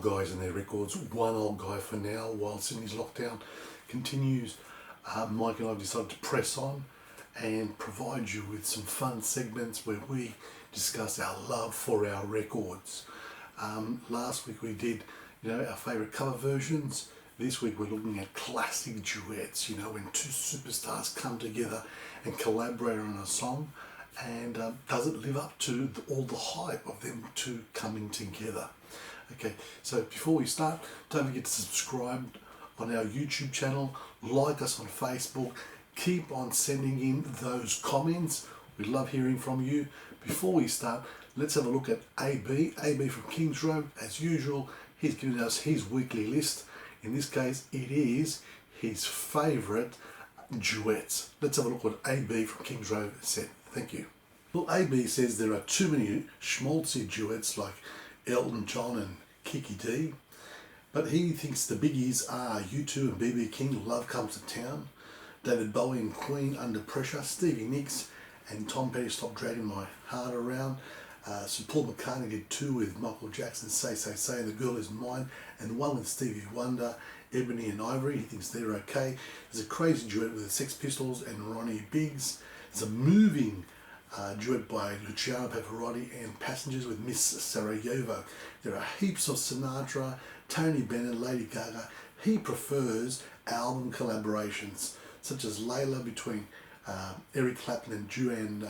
old guys and their records. One old guy for now while Sydney's lockdown continues. Mike and I have decided to press on and provide you with some fun segments where we discuss our love for our records. Last week we did, our favourite cover versions. This week we're looking at classic duets, when two superstars come together and collaborate on a song, and does it live up to all the hype of them two coming together? Okay, so before we start, don't forget to subscribe on our YouTube channel, like us on Facebook, keep on sending in those comments. We love hearing from you. Before we start, let's have a look at AB from Kings Road. As usual, he's giving us his weekly list. In this case, it is his favourite duets. Let's have a look what AB from Kings Road said. Thank you. Well, AB says there are too many schmaltzy duets like Elton John and Kiki D, but he thinks the biggies are U2 and BB King, Love Comes to Town, David Bowie and Queen, Under Pressure, Stevie Nicks and Tom Petty, Stop Dragging My Heart Around. So Paul McCartney did two with Michael Jackson, Say, Say, Say, and The Girl Is Mine, and one with Stevie Wonder, Ebony and Ivory. He thinks they're okay. There's a crazy duet with the Sex Pistols and Ronnie Biggs. There's a moving duet by Luciano Pavarotti and Passengers with Miss Sarajevo. There are heaps of Sinatra, Tony Bennett, Lady Gaga. He prefers album collaborations, such as Layla between Eric Clapton and Joanne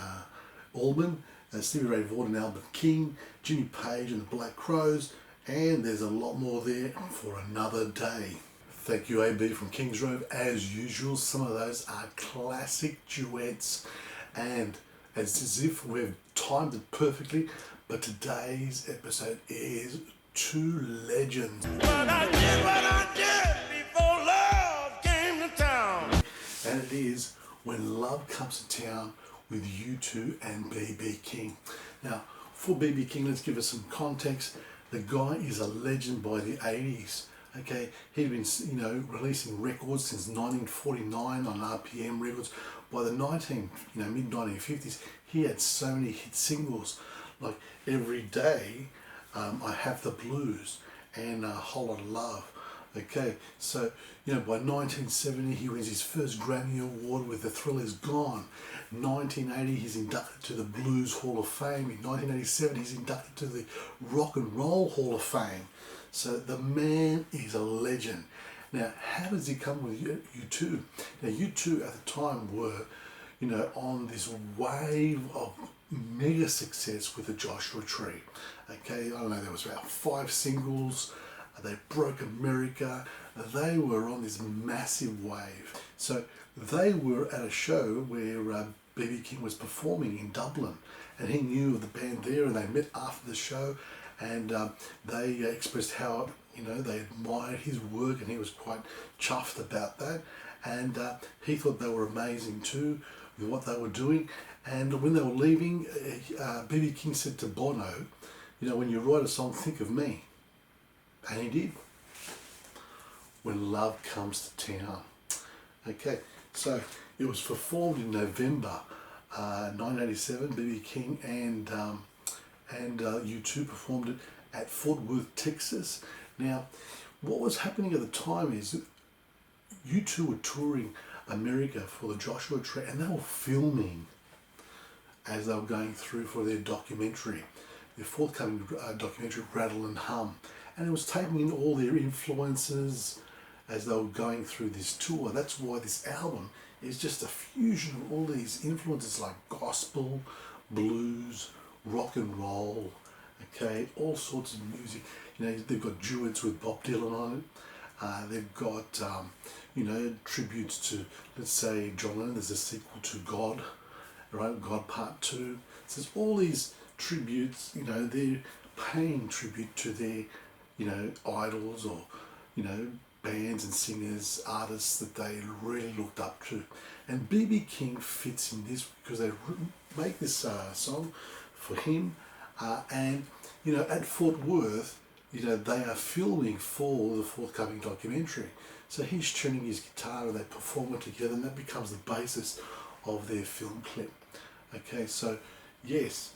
Allman, Stevie Ray Vaughan and Albert King, Jimmy Page and the Black Crowes, and there's a lot more there for another day. Thank you, AB from Kings Road. As usual, some of those are classic duets, and it's as if we've timed it perfectly, but today's episode is two legends. But I did before love came to town. And it is When Love Comes to Town with U2 and BB King. Now, for BB King, let's give us some context. The guy is a legend by the 80s. Okay, he'd been, releasing records since 1949 on RPM Records. By the mid 1950s, he had so many hit singles like Every Day, I Have the Blues, and A Whole Lot of Love. Okay, so by 1970 he wins his first Grammy Award with The Thrill Is Gone. 1980 he's inducted to the Blues Hall of Fame. In 1987 he's inducted to the Rock and Roll Hall of Fame. So the man is a legend. Now, how does he come with U2? Now, U2 at the time were, on this wave of mega success with the Joshua Tree. Okay, I don't know, there was about 5 singles. They broke America. They were on this massive wave. So they were at a show where BB King was performing in Dublin, and he knew of the band there, and they met after the show, and they expressed how they admired his work, and he was quite chuffed about that, and he thought they were amazing too with what they were doing. And when they were leaving, BB King said to Bono, when you write a song, think of me. And he did. When Love Comes to Town. Okay, so it was performed in November 1987. BB King and U2 performed it at Fort Worth, Texas. Now, what was happening at the time is U2 were touring America for the Joshua Tree, and they were filming as they were going through for their documentary, their forthcoming documentary, Rattle and Hum. And it was taking in all their influences as they were going through this tour. That's why this album is just a fusion of all these influences like gospel, blues, rock and roll, okay, all sorts of music. They've got duets with Bob Dylan on it. They've got, tributes to, let's say, John Lennon. There's a sequel to God, right? God Part 2. So there's all these tributes, they're paying tribute to their idols or, bands and singers, artists that they really looked up to. And BB King fits in this because they make this song for him. And, at Fort Worth, they are filming for the forthcoming documentary. So he's tuning his guitar and they perform it together, and that becomes the basis of their film clip. Okay, so yes,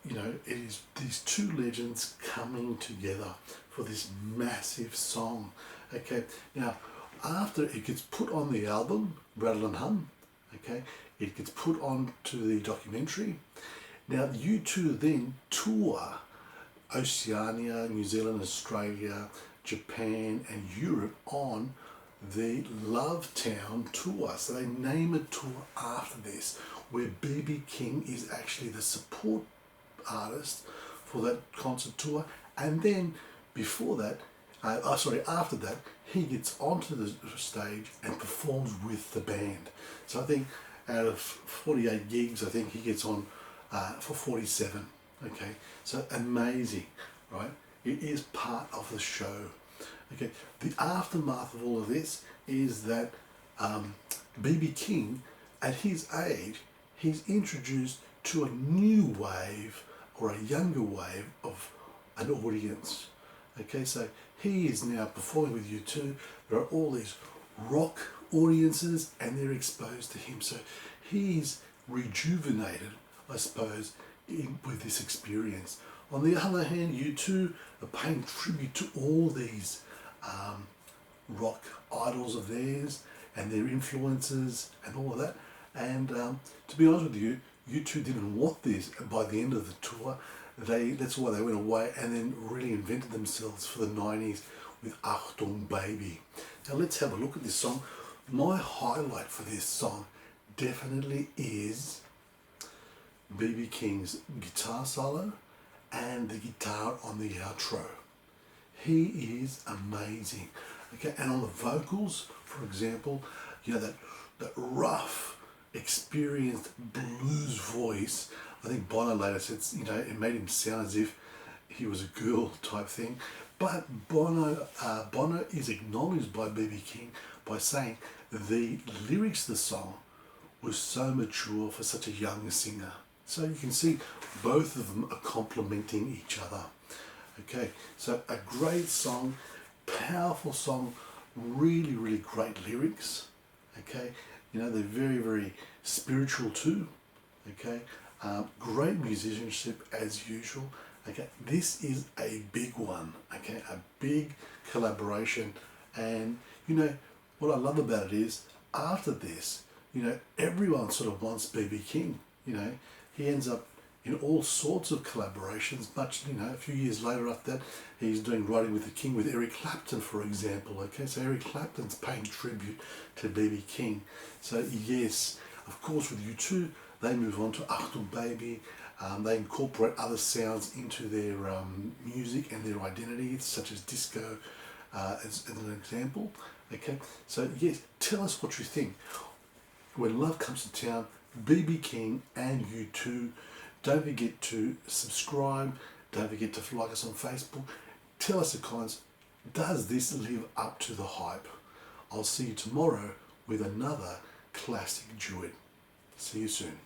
you know, it is these two legends coming together for this massive song. Okay, now after it gets put on the album, Rattle and Hum, okay, it gets put on to the documentary. Now U2 then tour Oceania, New Zealand, Australia, Japan and Europe on the Love Town tour. So they name a tour after this, where B.B. King is actually the support artist for that concert tour, and then before that, after that, he gets onto the stage and performs with the band. So I think out of 48 gigs, I think he gets on for 47. Okay, so amazing, right? It is part of the show. Okay, the aftermath of all of this is that B.B. King, at his age, he's introduced to a new wave or a younger wave of an audience. Okay, so he is now performing with U2. There are all these rock audiences and they're exposed to him. So he's rejuvenated, I suppose, with this experience. On the other hand, U2 are paying tribute to all these rock idols of theirs and their influences and all of that. And to be honest with you, U2 didn't want this. By the end of the tour, that's why they went away and then really invented themselves for the 90s with Achtung Baby. Now let's have a look at this song. My highlight for this song definitely is B.B. King's guitar solo and the guitar on the outro. He is amazing. Okay, and on the vocals, for example, you know, that rough, experienced blues voice. I think Bono later said, you know, it made him sound as if he was a girl type thing. But Bono is acknowledged by B.B. King by saying the lyrics of the song were so mature for such a young singer. So you can see both of them are complementing each other. Okay, so a great song, powerful song, really, really great lyrics. Okay, you know, they're very, very spiritual too. Okay, great musicianship as usual. Okay, this is a big one. Okay, a big collaboration. And you know what I love about it is after this, you know, everyone sort of wants B.B. King. You know, he ends up in all sorts of collaborations. Much, you know, a few years later after that, he's doing Writing with the King with Eric Clapton, for example. Okay, so Eric Clapton's paying tribute to B.B. King. So yes, of course, with U2, they move on to Achtung Baby. They incorporate other sounds into their music and their identity, such as disco, as an example. Okay, so yes, tell us what you think. When love comes to town, B.B. King and U2. Don't forget to subscribe. Don't forget to like us on Facebook. Tell us in the comments, does this live up to the hype? I'll see you tomorrow with another classic duet. See you soon.